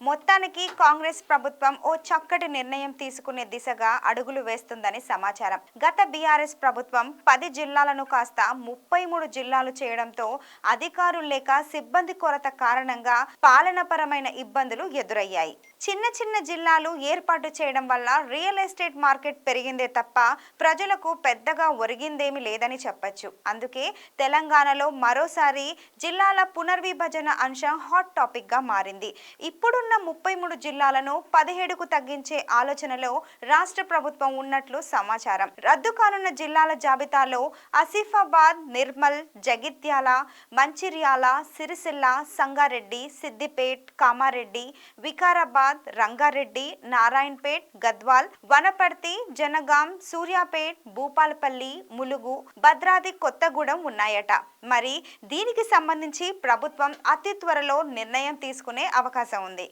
మొత్తానికి కాంగ్రెస్ ప్రభుత్వం ఓ చక్కటి నిర్ణయం తీసుకునే దిశగా అడుగులు వేస్తుందని సమాచారం. గత బీఆర్ఎస్ ప్రభుత్వం 10 జిల్లాలను కాస్త 33 జిల్లాలు చేయడంతో అధికారులు లేక సిబ్బంది కొరత కారణంగా పాలనాపరమైన ఇబ్బందులు ఎదురయ్యాయి. చిన్న చిన్న జిల్లాలు ఏర్పాటు చేయడం వల్ల రియల్ ఎస్టేట్ మార్కెట్ పెరిగిందే తప్ప ప్రజలకు పెద్దగా ఒరిగిందేమీ లేదని చెప్పొచ్చు. అందుకే తెలంగాణలో మరోసారి జిల్లాల పునర్విభజన అంశం హాట్ టాపిక్ గా మారింది. ఇప్పుడున్న 33 జిల్లాలను 17కు తగ్గించే ఆలోచనలో రాష్ట్ర ప్రభుత్వం ఉన్నట్లు సమాచారం. రద్దు కానున్న జిల్లాల జాబితాలో ఆసిఫాబాద్, నిర్మల్, జగిత్యాల, మంచిర్యాల, సిరిసిల్ల, సంగారెడ్డి, సిద్దిపేట్, కామారెడ్డి, వికారాబాద్, రంగారెడ్డి, నారాయణపేట్, గద్వాల్, వనపర్తి, జనగాం, సూర్యాపేట్, భూపాలపల్లి, ములుగు, భద్రాద్రి కొత్తగూడెం ఉన్నాయట. మరి దీనికి సంబంధించి ప్రభుత్వం అతి త్వరలో నిర్ణయం తీసుకునే అవకాశం ఉంది.